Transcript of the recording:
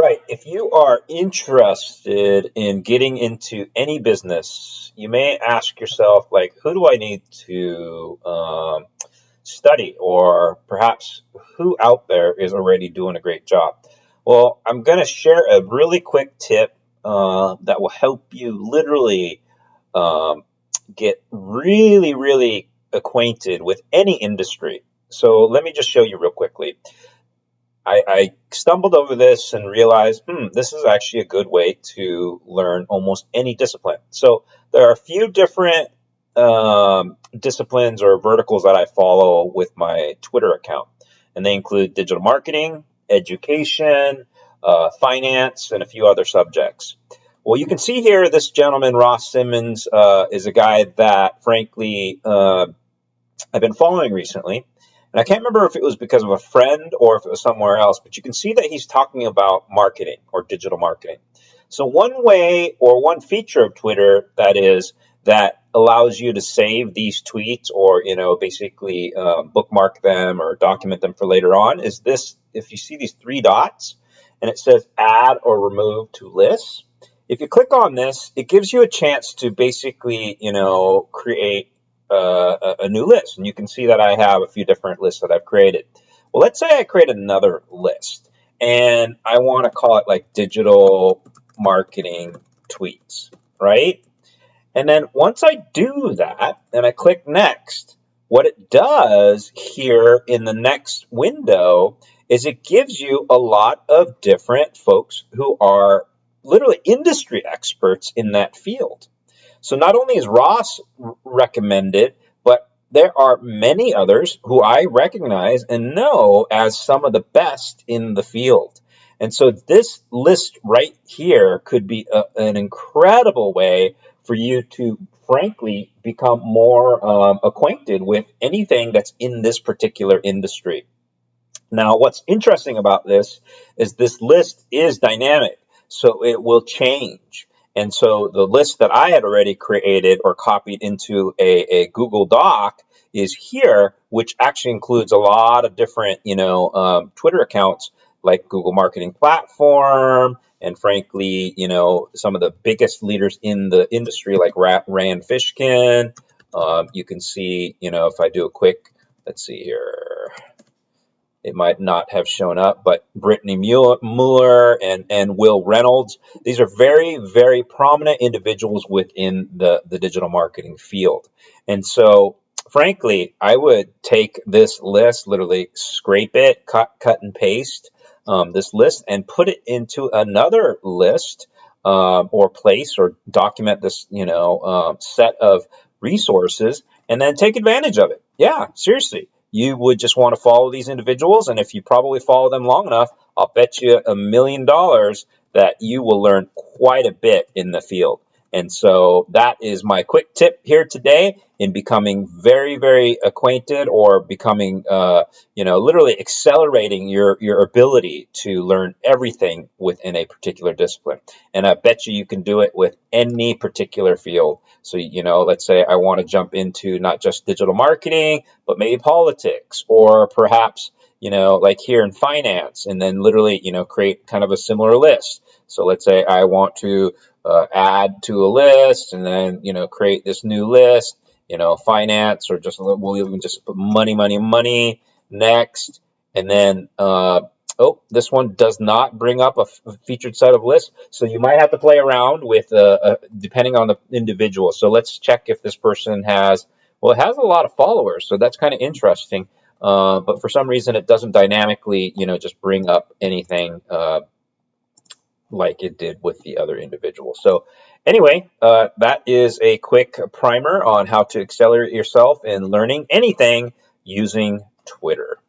right. If you are interested in getting into any business, you may ask yourself, like, who do I need to study, or perhaps who out there is already doing a great job? Well, I'm going to share a really quick tip that will help you literally um, get really, really acquainted with any industry. So let me just show you real quickly. I stumbled over this and realized, this is actually a good way to learn almost any discipline. So there are a few different disciplines or verticals that I follow with my Twitter account, and they include digital marketing, education, finance, and a few other subjects. Well, you can see here this gentleman, Ross Simmons, is a guy that, frankly, I've been following recently. And I can't remember if it was because of a friend or if it was somewhere else, but you can see that he's talking about marketing or digital marketing. So one way or one feature of Twitter that allows you to save these tweets or, basically bookmark them or document them for later on is this. If you see these three dots and it says add or remove to lists, if you click on this, it gives you a chance to basically, create a new list. And you can see that I have a few different lists that I've created. Well, let's say I create another list and I want to call it like digital marketing tweets, right? And then once I do that and I click next, what it does here in the next window is it gives you a lot of different folks who are literally industry experts in that field. So not only is Ross recommended, but there are many others who I recognize and know as some of the best in the field. And so this list right here could be an incredible way for you to, frankly, become more acquainted with anything that's in this particular industry. Now, what's interesting about this is this list is dynamic, so it will change. And so the list that I had already created or copied into a Google Doc is here, which actually includes a lot of different, Twitter accounts like Google Marketing Platform, and frankly, some of the biggest leaders in the industry like Rand Fishkin. You can see, if I do a quick, let's see here. It might not have shown up, but Brittany Mueller and Will Reynolds. These are very, very prominent individuals within the digital marketing field. And so, frankly, I would take this list, literally scrape it, cut and paste this list and put it into another list or place or document this, set of resources and then take advantage of it. Yeah, seriously. You would just want to follow these individuals, and if you probably follow them long enough, I'll bet you $1,000,000 that you will learn quite a bit in the field. And so that is my quick tip here today in becoming very, very acquainted or becoming, literally accelerating your ability to learn everything within a particular discipline. And I bet you can do it with any particular field. So, let's say I want to jump into not just digital marketing, but maybe politics, or perhaps, like here in finance, and then literally, create kind of a similar list. So let's say I want to add to a list and then, create this new list, finance, or we'll even just put money next. And then, this one does not bring up a featured set of lists. So you might have to play around with, depending on the individual. So let's check if this person it has a lot of followers. So that's kind of interesting. But for some reason, it doesn't dynamically, just bring up anything like it did with the other individual. So anyway, that is a quick primer on how to accelerate yourself in learning anything using Twitter.